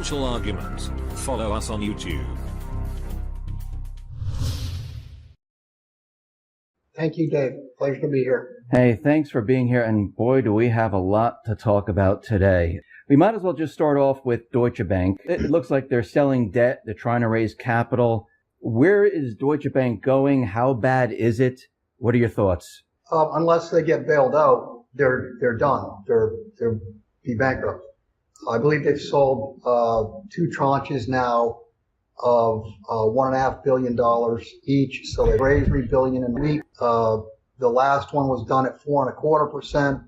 Financial Argument. Follow us on YouTube. Thank you, Dave. Pleasure to be here. Hey, thanks for being here. And boy, do we have a lot to talk about today. We might as well just start off with Deutsche Bank. It looks like they're selling debt. They're trying to raise capital. Where is Deutsche Bank going? How bad is it? What are your thoughts? Unless they get bailed out, they're done. They'll be bankrupt. I believe they've sold 2 tranches now of $1.5 billion each. So they raised $3 billion in a week. The last one was done at 4.25%.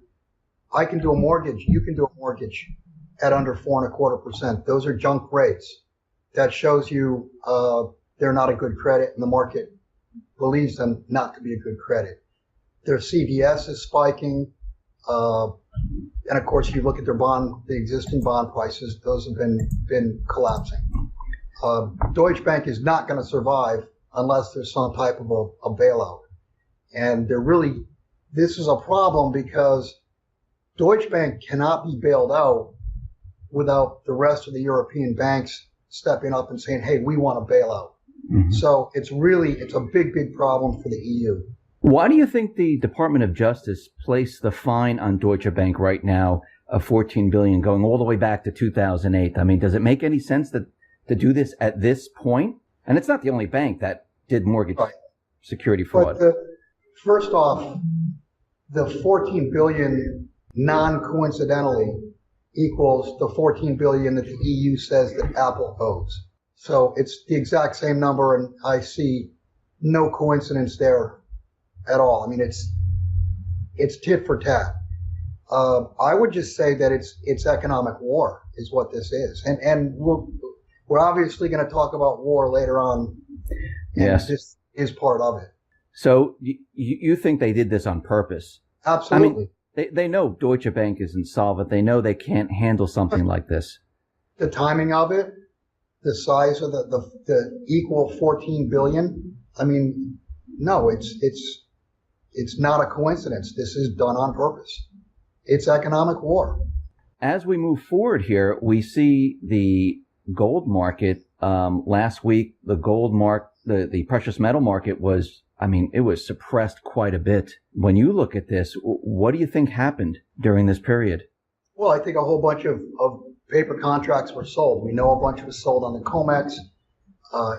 I can do a mortgage. You can do a mortgage at under 4.25%. Those are junk rates. That shows you they're not a good credit, and the market believes them not to be a good credit. Their CDS is spiking, and of course, you look at their the existing bond prices; those have been collapsing. Deutsche Bank is not going to survive unless there's some type of a bailout. And this is a problem because Deutsche Bank cannot be bailed out without the rest of the European banks stepping up and saying, hey, we want to bail out. Mm-hmm. So it's a big problem for the EU. Why do you think the Department of Justice placed the fine on Deutsche Bank right now of $14 billion going all the way back to 2008? I mean, does it make any sense to do this at this point? And it's not the only bank that did mortgage security fraud. But first off, the $14 billion non-coincidentally equals the $14 billion that the EU says that Apple owes. So it's the exact same number, and I see no coincidence there at all. I mean, it's tit for tat. I would just say that it's economic war is what this is, and we're obviously going to talk about war later on. Yes, this is part of it. So you think they did this on purpose? Absolutely. I mean, they know Deutsche Bank is insolvent. They know they can't handle something like this. The timing of it, the size of the equal 14 billion. I mean, no, it's not a coincidence. This is done on purpose. It's economic war. As we move forward here, we see the gold market. Last week, the precious metal market was, it was suppressed quite a bit. When you look at this, what do you think happened during this period? Well, I think a whole bunch of paper contracts were sold. We know a bunch was sold on the COMEX.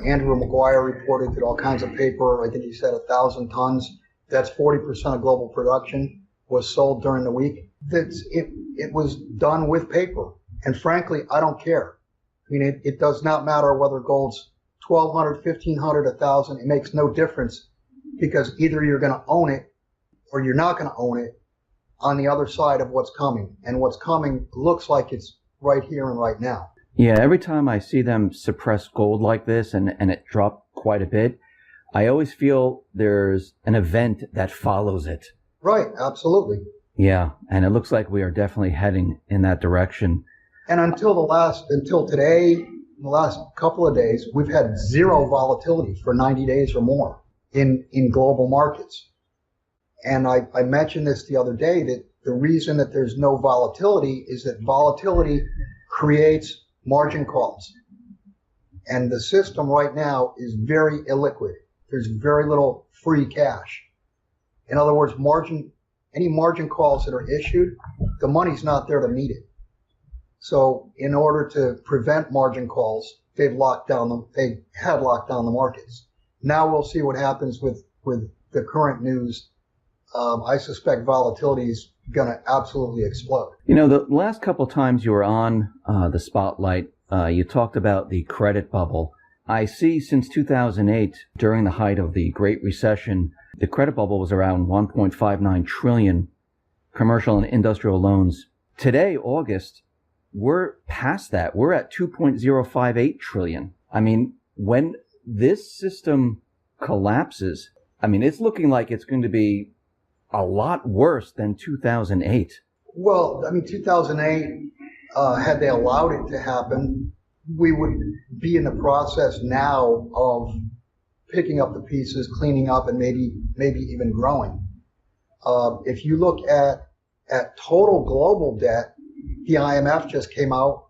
Andrew Maguire reported that all kinds of paper, I think he said 1,000 tons, that's 40% of global production, was sold during the week. It was done with paper. And frankly, I don't care. I mean, it does not matter whether gold's 1,200, 1,500, 1,000. It makes no difference because either you're going to own it or you're not going to own it on the other side of what's coming. And what's coming looks like it's right here and right now. Yeah, every time I see them suppress gold like this and it dropped quite a bit, I always feel there's an event that follows it. Right, absolutely. Yeah, and it looks like we are definitely heading in that direction. And until today, the last couple of days, we've had zero volatility for 90 days or more in global markets. And I mentioned this the other day, that the reason that there's no volatility is that volatility creates margin calls. And the system right now is very illiquid. There's very little free cash. In other words, any margin calls that are issued, the money's not there to meet it. So in order to prevent margin calls, they had locked down the markets. Now we'll see what happens with the current news. I suspect volatility is going to absolutely explode. The last couple of times you were on the spotlight, you talked about the credit bubble. I see since 2008, during the height of the Great Recession, the credit bubble was around 1.59 trillion commercial and industrial loans. Today, August, we're past that. We're at 2.058 trillion. I mean, when this system collapses, it's looking like it's going to be a lot worse than 2008. Well, 2008, had they allowed it to happen, we would be in the process now of picking up the pieces, cleaning up, and maybe even growing. If you look at total global debt, the IMF just came out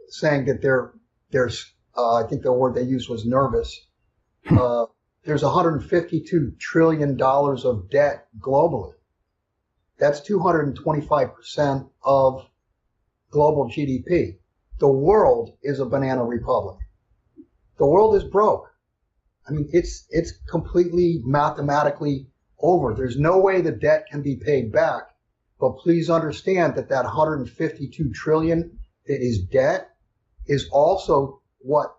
saying that there's I think the word they used was nervous. There's $152 trillion of debt globally. That's 225% of global GDP. The world is a banana republic. The world is broke. I mean, it's completely mathematically over. There's no way the debt can be paid back. But please understand that 152 trillion that is debt is also what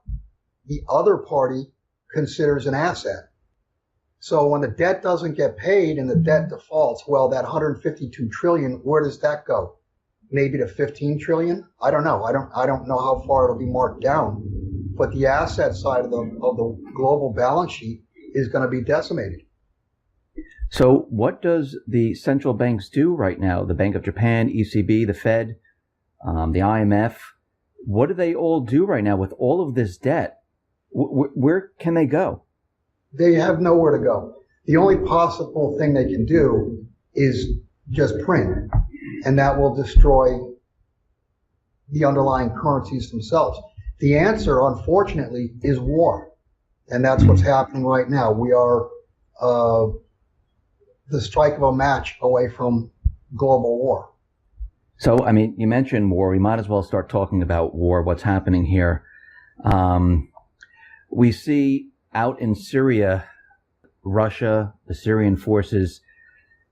the other party considers an asset. So when the debt doesn't get paid and the debt defaults, well, that 152 trillion, where does that go? Maybe to 15 trillion? I don't know. I don't know how far it'll be marked down. But the asset side of the global balance sheet is going to be decimated. So what does the central banks do right now? The Bank of Japan, ECB, the Fed, the IMF. What do they all do right now with all of this debt? Where can they go? They have nowhere to go. The only possible thing they can do is just print, and that will destroy the underlying currencies themselves. The answer, unfortunately, is war, and that's what's happening right now. We are the strike of a match away from global war. So, I mean, you mentioned war. We might as well start talking about war, what's happening here. We see out in Syria, Russia, the Syrian forces,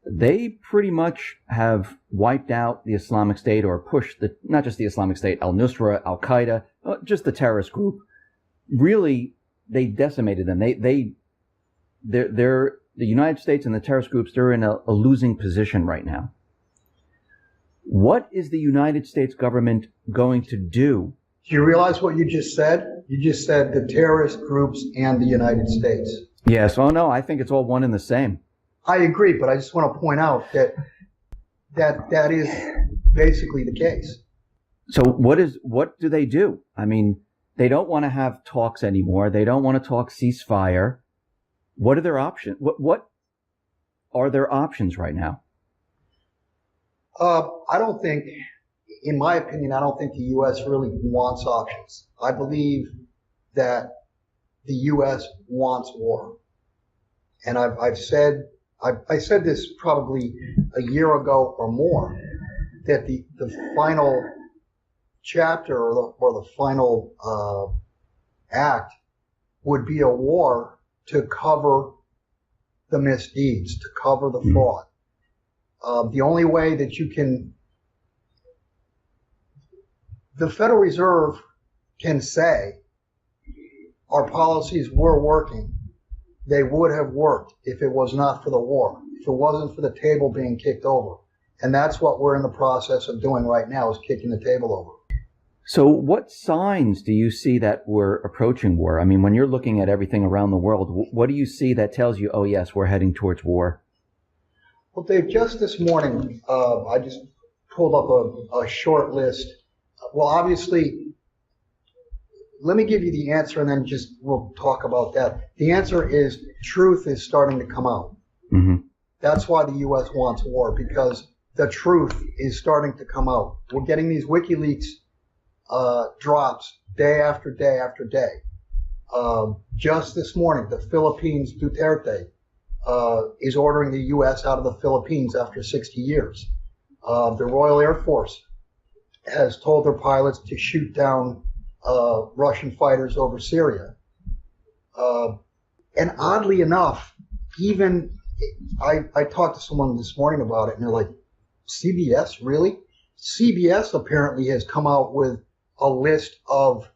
they pretty much have wiped out the Islamic State, or pushed not just the Islamic State, al-Nusra, al-Qaeda, just the terrorist group. Really, they decimated them. They're the United States and the terrorist groups, they're in a losing position right now. What is the United States government going to do? Do you realize what you just said? You just said the terrorist groups and the United States. Yes. Oh, no, I think it's all one and the same. I agree, but I just want to point out that is basically the case. So what do they do? I mean, they don't want to have talks anymore. They don't want to talk ceasefire. What are their options? What are their options right now? I don't think, in my opinion, I don't think the U.S. really wants options. I believe that the U.S. wants war. And I said this probably a year ago or more, that the final chapter or the final act would be a war to cover the misdeeds, to cover the fraud. The only way that the Federal Reserve can say our policies were working. They would have worked if it was not for the war, if it wasn't for the table being kicked over. And that's what we're in the process of doing right now, is kicking the table over. So what signs do you see that we're approaching war? I mean, when you're looking at everything around the world, what do you see that tells you, oh, yes, we're heading towards war? Well, Dave, just this morning, I just pulled up a short list. Well, obviously, let me give you the answer, and then we'll talk about that. The answer is truth is starting to come out. Mm-hmm. That's why the U.S. wants war, because the truth is starting to come out. We're getting these WikiLeaks drops day after day after day. Just this morning, the Philippines, Duterte, is ordering the U.S. out of the Philippines after 60 years. The Royal Air Force has told their pilots to shoot down Russian fighters over Syria. And oddly enough, even I talked to someone this morning about it, and they're like, CBS, really? CBS apparently has come out with a list of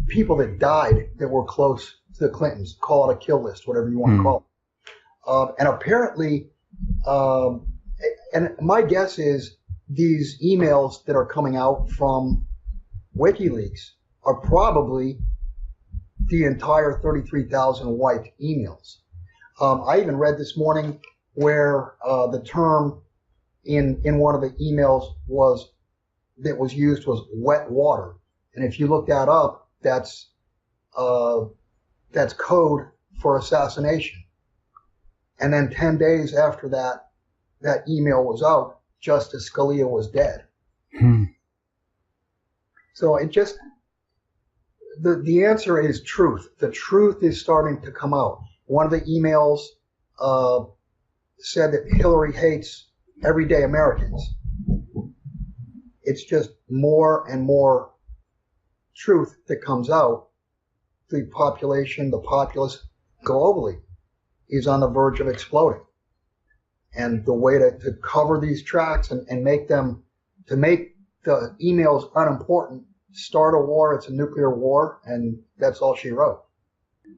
people that died that were close to the Clintons. Call it a kill list, whatever you want to call it. And apparently, and my guess is these emails that are coming out from WikiLeaks are probably the entire 33,000 wiped emails. I even read this morning where the term in one of the emails that was used was wet water. And if you look that up, that's code for assassination. And then 10 days after that email was out, Justice Scalia was dead. So it just, the answer is truth. The truth is starting to come out. One of the emails said that Hillary hates everyday Americans. It's just more and more truth that comes out. The population, the populace globally is on the verge of exploding. And the way to cover these tracks and make them, to make the emails unimportant, start a war, it's a nuclear war, and that's all she wrote.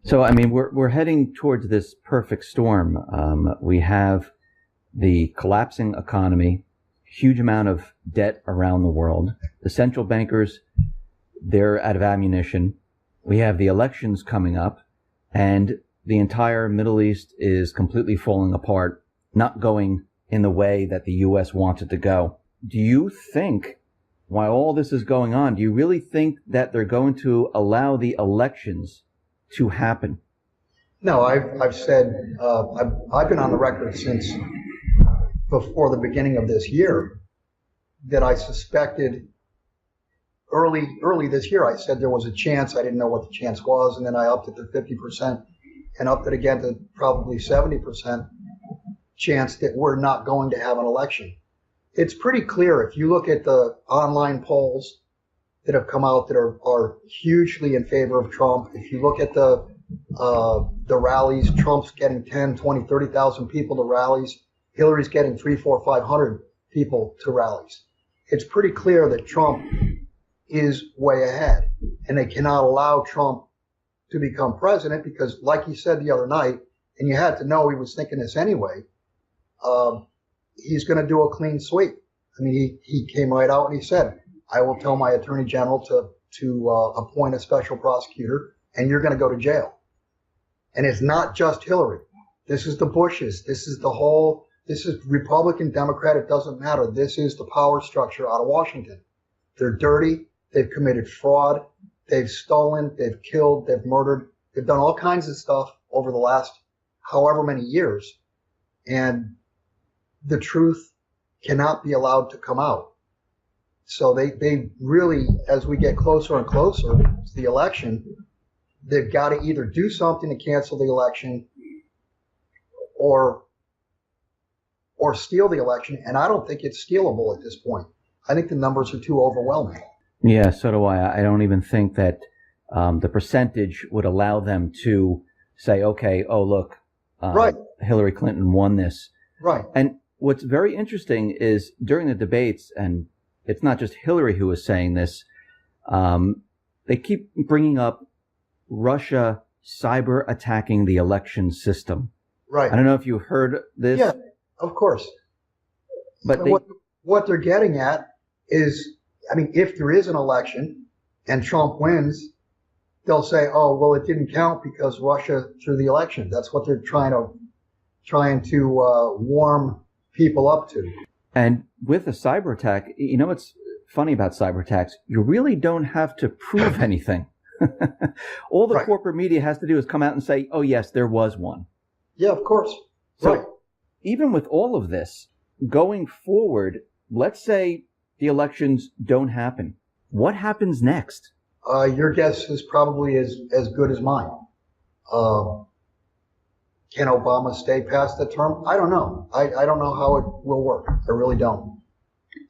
So, I mean, we're heading towards this perfect storm. We have the collapsing economy, huge amount of debt around the world. The central bankers, they're out of ammunition. We have the elections coming up, and the entire Middle East is completely falling apart, not going in the way that the U.S. wants it to go. Do you think, while all this is going on, do you really think that they're going to allow the elections to happen? No, I've said, I've been on the record since before the beginning of this year that I suspected early this year, I said there was a chance. I didn't know what the chance was. And then I upped it to 50% and upped it again to probably 70% chance that we're not going to have an election. It's pretty clear if you look at the online polls that have come out that are hugely in favor of Trump. If you look at the rallies, Trump's getting 10, 20, 30,000 people to rallies. Hillary's getting 3, 4, 500 people to rallies. It's pretty clear that Trump is way ahead, and they cannot allow Trump to become president because, like he said the other night, and you had to know he was thinking this anyway, he's going to do a clean sweep. I mean, he came right out and he said, I will tell my attorney general to appoint a special prosecutor, and you're going to go to jail. And it's not just Hillary. This is the Bushes. This is Republican, Democrat. It doesn't matter. This is the power structure out of Washington. They're dirty. They've committed fraud. They've stolen. They've killed. They've murdered. They've done all kinds of stuff over the last however many years. And the truth cannot be allowed to come out. So they really, as we get closer and closer to the election, they've got to either do something to cancel the election or steal the election. And I don't think it's stealable at this point. I think the numbers are too overwhelming. Yeah, so do I. I don't even think that the percentage would allow them to say, okay, oh, look, right, Hillary Clinton won this. Right. And what's very interesting is during the debates, and it's not just Hillary who is saying this, they keep bringing up Russia cyber attacking the election system. Right. I don't know if you heard this. Yeah, of course. But what they're getting at is, I mean, if there is an election and Trump wins, they'll say, oh, well, it didn't count because Russia threw the election. That's what they're trying to warm people up to. And with a cyber attack, you know what's funny about cyber attacks? You really don't have to prove anything. All the corporate media has to do is come out and say, oh, yes, there was one. Yeah, of course. So even with all of this, going forward, let's say the elections don't happen. What happens next? Your guess is probably as good as mine. Can Obama stay past the term? I don't know. I don't know how it will work. I really don't.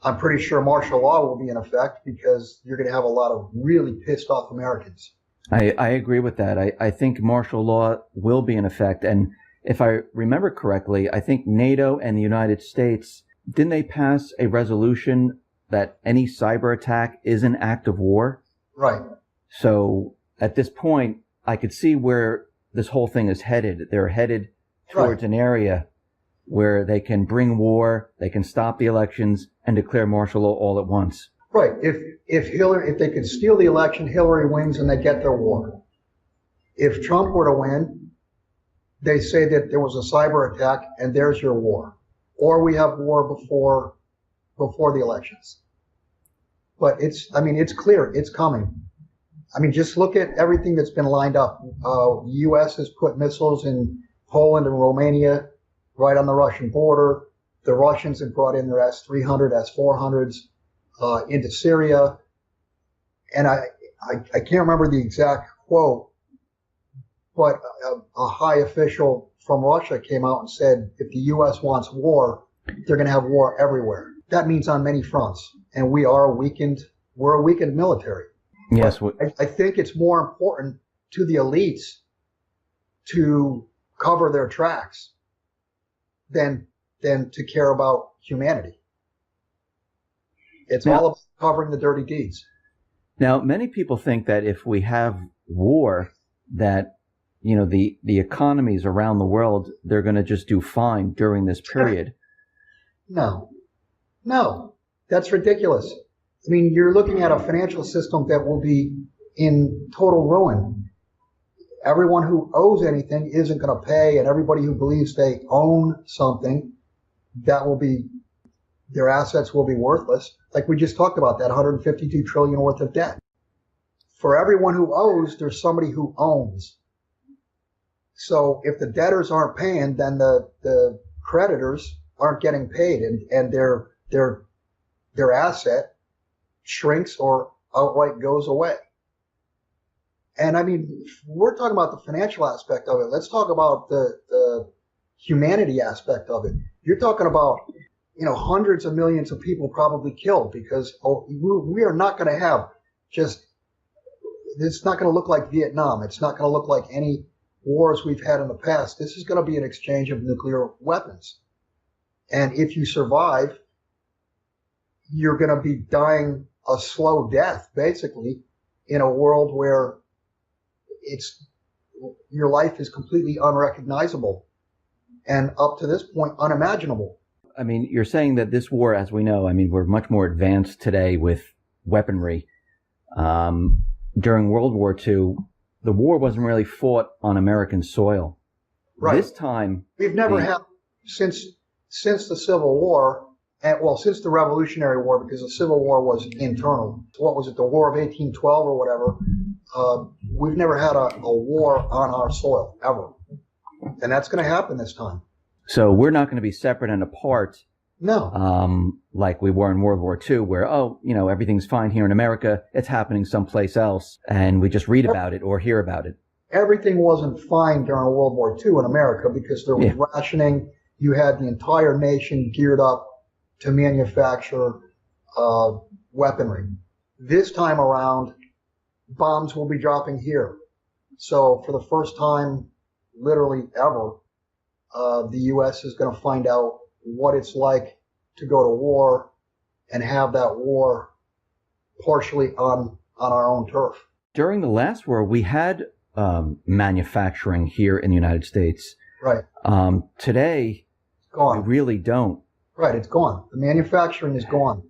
I'm pretty sure martial law will be in effect because you're going to have a lot of really pissed off Americans. I agree with that. I think martial law will be in effect. And if I remember correctly, I think NATO and the United States, didn't they pass a resolution that any cyber attack is an act of war? Right. So at this point, I could see where this whole thing is headed. They're headed towards an area where they can bring war, they can stop the elections, and declare martial law all at once. Right. If they could steal the election, Hillary wins and they get their war. If Trump were to win, they say that there was a cyber attack and there's your war. Or we have war before the elections. But it's clear, it's coming. I mean, just look at everything that's been lined up. U.S. has put missiles in Poland and Romania, right on the Russian border. The Russians have brought in their S-300, S-400s into Syria. and I can't remember the exact quote, but a high official from Russia came out and said, if the U.S. wants war, they're going to have war everywhere. That means on many fronts, and we're a weakened military. Yes. I think it's more important to the elites to cover their tracks than to care about humanity. It's all about covering the dirty deeds. Now, many people think that if we have war, that the economies around the world, they're going to just do fine during this period. No, that's ridiculous. I mean, you're looking at a financial system that will be in total ruin. Everyone who owes anything isn't going to pay, and everybody who believes they own something, their assets will be worthless. Like we just talked about, that 152 trillion worth of debt. For everyone who owes, there's somebody who owns. So if the debtors aren't paying, then the creditors aren't getting paid, and their asset shrinks or outright goes away. And I mean, we're talking about the financial aspect of it. Let's talk about the humanity aspect of it. You're talking about, hundreds of millions of people probably killed because we are not going to have it's not going to look like Vietnam. It's not going to look like any wars we've had in the past. This is going to be an exchange of nuclear weapons. And if you survive, you're going to be dying a slow death, basically, in a world where your life is completely unrecognizable and up to this point unimaginable. I mean, you're saying that this war, as we know, we're much more advanced today with weaponry. During World War II, the war wasn't really fought on American soil. Right. This time, we've never had since the Civil War, since the Revolutionary War, because the Civil War was internal. What was it, the War of 1812 or whatever? We've never had a war on our soil, ever. And that's going to happen this time. So we're not going to be separate and apart. No. Like we were in World War II, where, everything's fine here in America. It's happening someplace else. And we just read about it or hear about it. Everything wasn't fine during World War II in America because there was rationing. You had the entire nation geared up to manufacture weaponry. This time around, bombs will be dropping here. So for the first time, literally ever, the U.S. is going to find out what it's like to go to war and have that war partially on our own turf. During the last war, we had manufacturing here in the United States. Right. Today, gone. We really don't. Right, it's gone. The manufacturing is gone.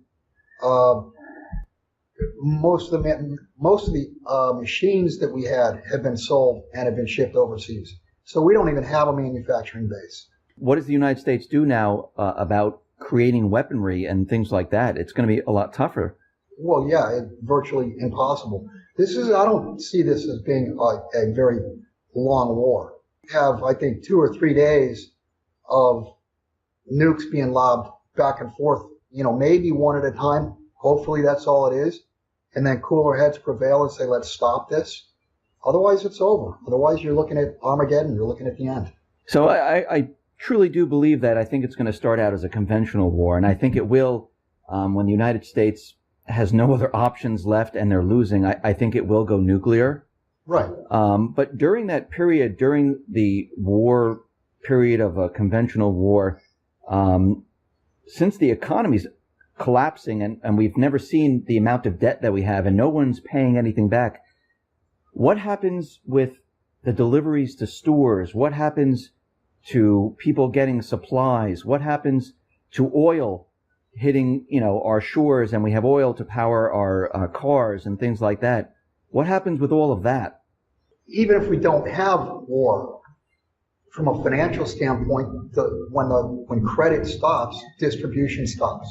Most of the machines that we had have been sold and have been shipped overseas. So we don't even have a manufacturing base. What does the United States do now about creating weaponry and things like that? It's going to be a lot tougher. Well, yeah, it's virtually impossible. I don't see this as being a very long war. We have, I think, 2 or 3 days of nukes being lobbed back and forth, maybe one at a time. Hopefully that's all it is. And then cooler heads prevail and say, let's stop this. Otherwise, it's over. Otherwise, you're looking at Armageddon. You're looking at the end. So I truly do believe that. I think it's going to start out as a conventional war. And I think it will, when the United States has no other options left and they're losing, I think it will go nuclear. Right. But during that period, during the war period of a conventional war, since the economy's collapsing and we've never seen the amount of debt that we have and no one's paying anything back, what happens with the deliveries to stores? What happens to people getting supplies? What happens to oil hitting, our shores, and we have oil to power our cars and things like that? What happens with all of that? Even if we don't have war, from a financial standpoint, when credit stops, distribution stops.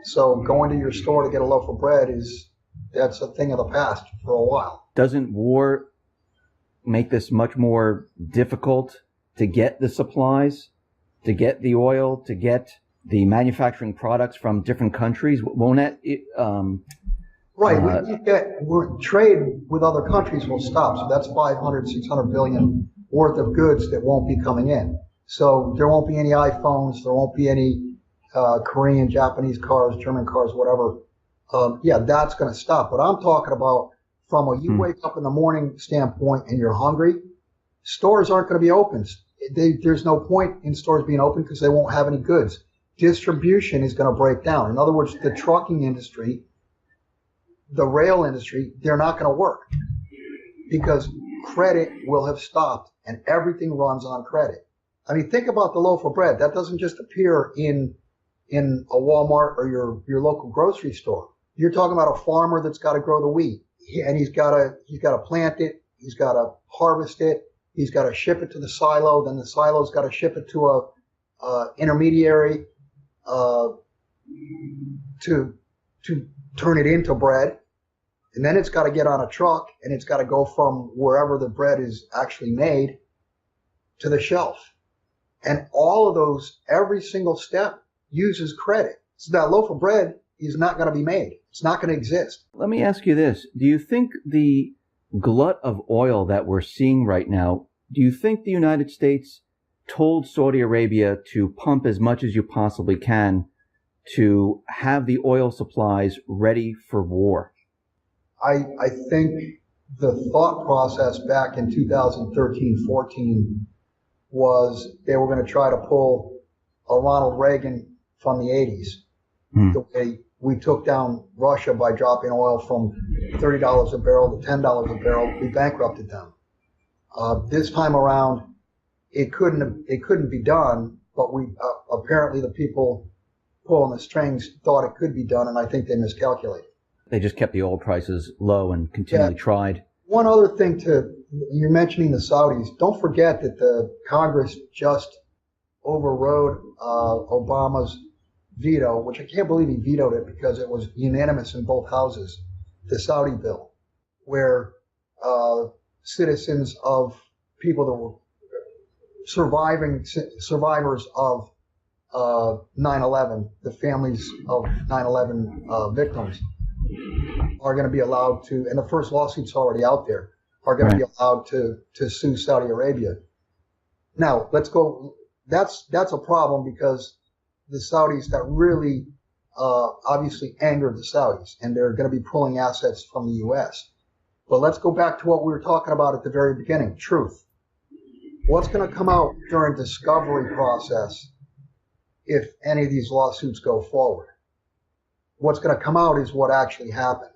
So going to your store to get a loaf of bread that's a thing of the past for a while. Doesn't war make this much more difficult to get the supplies, to get the oil, to get the manufacturing products from different countries? Won't that Right. Trade with other countries will stop. So that's 500, 600 billion worth of goods that won't be coming in. So there won't be any iPhones. There won't be any Korean, Japanese cars, German cars, whatever. Yeah, that's going to stop. But I'm talking about from a you wake up in the morning standpoint and you're hungry, stores aren't going to be open. There's no point in stores being open because they won't have any goods. Distribution is going to break down. In other words, the trucking industry, the rail industry, they're not going to work because credit will have stopped and everything runs on credit. I mean, think about the loaf of bread. That doesn't just appear in a Walmart or your local grocery store. You're talking about a farmer that's got to grow the wheat, and he's got to plant it, he's got to harvest it, he's got to ship it to the silo, then the silo's got to ship it to a intermediary to turn it into bread, and then it's got to get on a truck and it's got to go from wherever the bread is actually made to the shelf. And all of those, every single step uses credit. So that loaf of bread is not going to be made. It's not going to exist. Let me ask you this. Do you think the glut of oil that we're seeing right now, do you think the United States told Saudi Arabia to pump as much as you possibly can to have the oil supplies ready for war? I think the thought process back in 2013-14 was they were going to try to pull a Ronald Reagan from the 80s. The way we took down Russia by dropping oil from $30 a barrel to $10 a barrel, we bankrupted them. This time around, it couldn't be done, but we apparently the people pulling the strings thought it could be done, and I think they miscalculated. They just kept the oil prices low and continually tried. One other thing you're mentioning the Saudis. Don't forget that the Congress just overrode Obama's veto, which I can't believe he vetoed it because it was unanimous in both houses, the Saudi bill, where citizens of people that were survivors of 9/11, the families of 9/11 victims, are going to be allowed to, and the first lawsuit's already out there, are going to be allowed to sue Saudi Arabia. Now, let's go. That's a problem because the Saudis, that really obviously angered the Saudis, and they're going to be pulling assets from the U.S. But let's go back to what we were talking about at the very beginning, truth. What's going to come out during discovery process if any of these lawsuits go forward? What's going to come out is what actually happened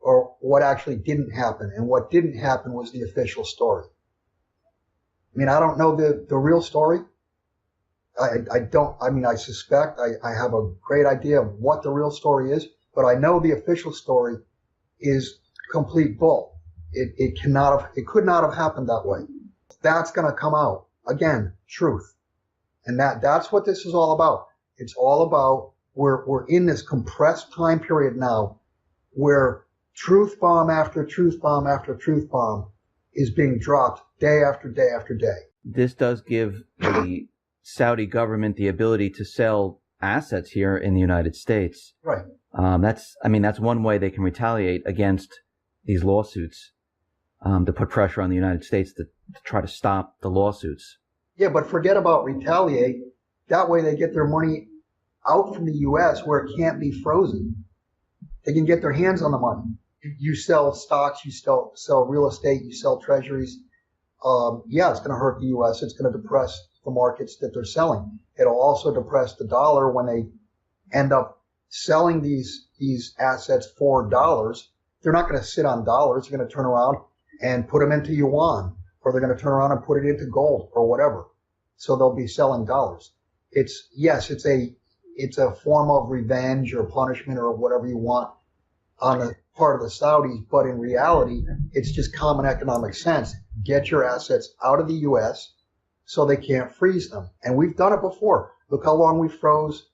or what actually didn't happen. And what didn't happen was the official story. I mean, I don't know the real story. I suspect I have a great idea of what the real story is, but I know the official story is complete bull. It could not have happened that way. That's going to come out. Again, truth. And that's what this is all about. It's all about we're in this compressed time period now where truth bomb after truth bomb after truth bomb is being dropped day after day after day. This does give the Saudi government the ability to sell assets here in the United States. Right. That's one way they can retaliate against these lawsuits, to put pressure on the United States to try to stop the lawsuits. Yeah, but forget about retaliate. That way they get their money out from the U.S. where it can't be frozen. They can get their hands on the money. You sell stocks, you sell real estate, you sell treasuries. Yeah, it's going to hurt the U.S. It's going to depress the markets that they're selling. It'll also depress the dollar when they end up selling these assets for dollars. They're not going to sit on dollars. They're going to turn around and put them into yuan, or they're going to turn around and put it into gold or whatever. So they'll be selling dollars. It's a form of revenge or punishment or whatever you want on the part of the Saudis, but in reality, it's just common economic sense. Get your assets out of the U.S. so they can't freeze them. And we've done it before. Look how long we froze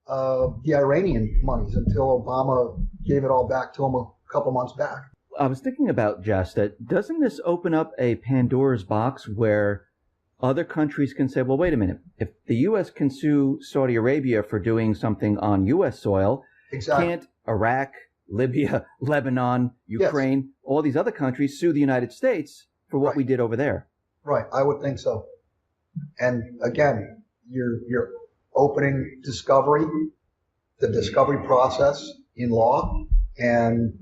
the Iranian monies until Obama gave it all back to them a couple months back. I was thinking about, Jess, that doesn't this open up a Pandora's box where other countries can say, well, wait a minute, if the U.S. can sue Saudi Arabia for doing something on U.S. soil, exactly. Can't Iraq Libya, Lebanon, Ukraine, all these other countries sue the United States for what we did over there. Right. I would think so. And again, you're opening the discovery process in law, and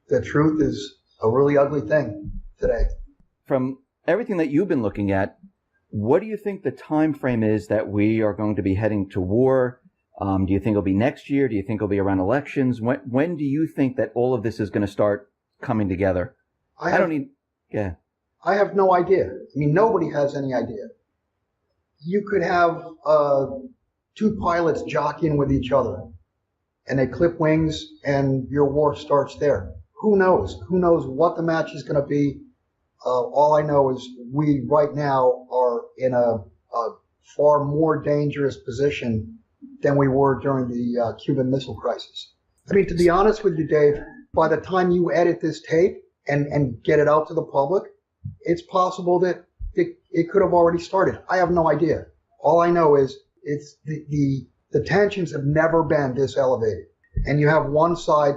the truth is a really ugly thing today. From everything that you've been looking at, what do you think the time frame is that we are going to be heading to war? Do you think it'll be next year? Do you think it'll be around elections? When do you think that all of this is going to start coming together? I have no idea. I mean, nobody has any idea. You could have two pilots jockeying with each other, and they clip wings, and your war starts there. Who knows? Who knows what the match is going to be? All I know is we right now are in a far more dangerous position than we were during the Cuban Missile Crisis. I mean, to be honest with you, Dave, by the time you edit this tape and get it out to the public, it's possible that it could have already started. I have no idea. All I know is it's the tensions have never been this elevated. And you have one side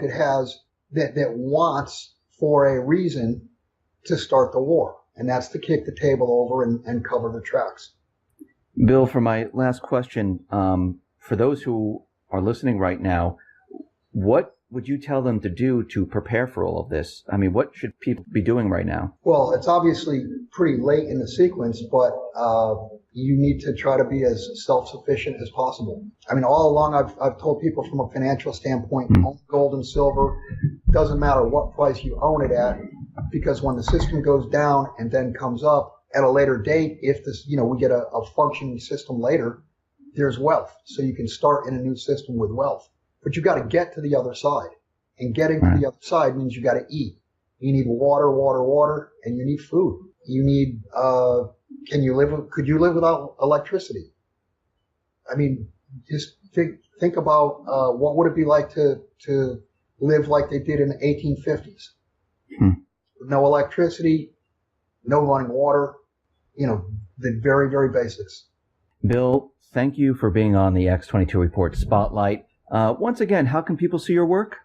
that wants for a reason to start the war. And that's to kick the table over and cover the tracks. Bill, for my last question, for those who are listening right now, what would you tell them to do to prepare for all of this? I mean, what should people be doing right now? Well, it's obviously pretty late in the sequence, but you need to try to be as self-sufficient as possible. I mean, all along I've told people from a financial standpoint, own gold and silver, doesn't matter what price you own it at, because when the system goes down and then comes up at a later date, if this, we get a functioning system later, there's wealth. So you can start in a new system with wealth. But you've got to get to the other side. And getting to the other side means you got to eat. You need water, and you need food. You need, could you live without electricity? I mean, just think about, what would it be like to live like they did in the 1850s? No electricity, no running water, the very, very basics. Bill, thank you for being on the X22 Report Spotlight. Once again, how can people see your work?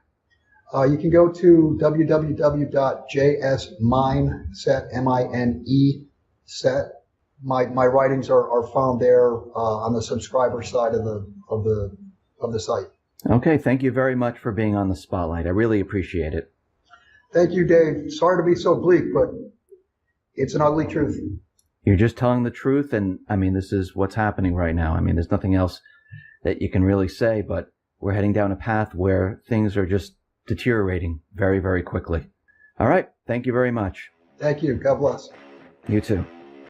You can go to www.jsmineset, M-I-N-E, set. My writings are found there on the subscriber side of the site. Okay, thank you very much for being on the Spotlight. I really appreciate it. Thank you, Dave. Sorry to be so bleak, but it's an ugly truth. You're just telling the truth, and I mean, this is what's happening right now. I mean, there's nothing else that you can really say, but we're heading down a path where things are just deteriorating very, very quickly. All right. Thank you very much. Thank you. God bless. You too.